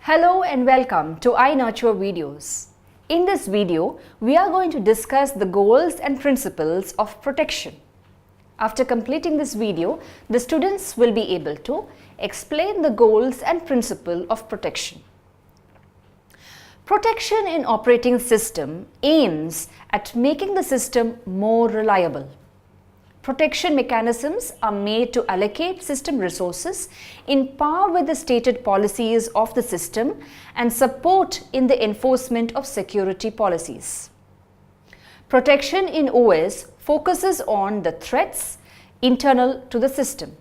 Hello and welcome to I Nurture videos. In this video, we are going to discuss the goals and principles of protection. After completing this video, the students will be able to explain the goals and principle of protection. Protection in operating system aims at making the system more reliable. Protection mechanisms are made to allocate system resources in par with the stated policies of the system and support in the enforcement of security policies. Protection in OS focuses on the threats internal to the system.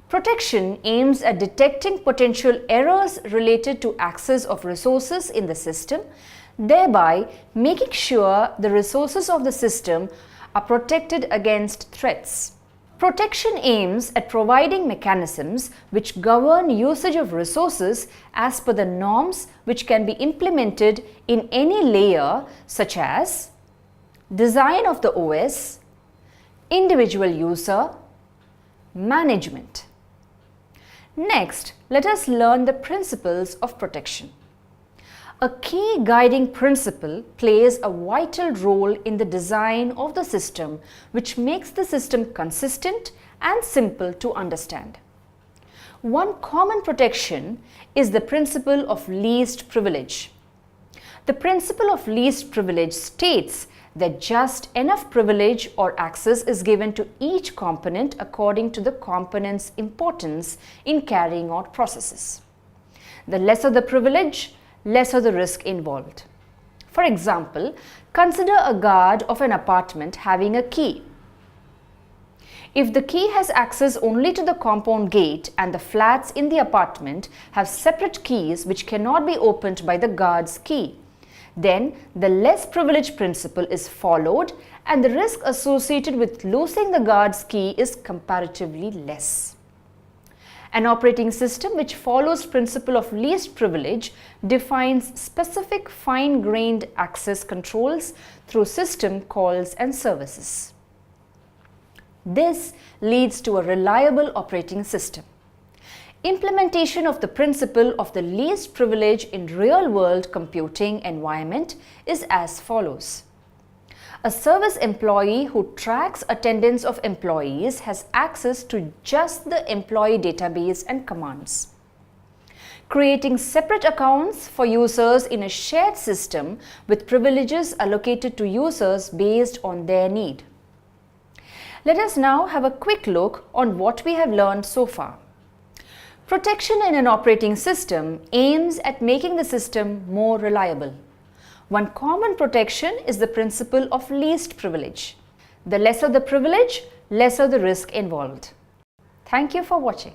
Protection aims at detecting potential errors related to access of resources in the system, thereby making sure the resources of the system are protected against threats. Protection aims at providing mechanisms which govern usage of resources as per the norms which can be implemented in any layer such as design of the OS, individual user, management. Next, let us learn the principles of protection. A key guiding principle plays a vital role in the design of the system, which makes the system consistent and simple to understand. One common protection is the principle of least privilege. The principle of least privilege states that just enough privilege or access is given to each component according to the component's importance in carrying out processes. The lesser the privilege, lesser the risk involved. For example, consider a guard of an apartment having a key. If the key has access only to the compound gate and the flats in the apartment have separate keys which cannot be opened by the guard's key, then the less privilege principle is followed and the risk associated with losing the guard's key is comparatively less. An operating system which follows principle of least privilege defines specific fine-grained access controls through system calls and services. This leads to a reliable operating system. Implementation of the principle of the least privilege in real-world computing environment is as follows. A service employee who tracks attendance of employees has access to just the employee database and commands. Creating separate accounts for users in a shared system with privileges allocated to users based on their need. Let us now have a quick look on what we have learned so far. Protection in an operating system aims at making the system more reliable. One common protection is the principle of least privilege. The lesser the privilege, lesser the risk involved. Thank you for watching.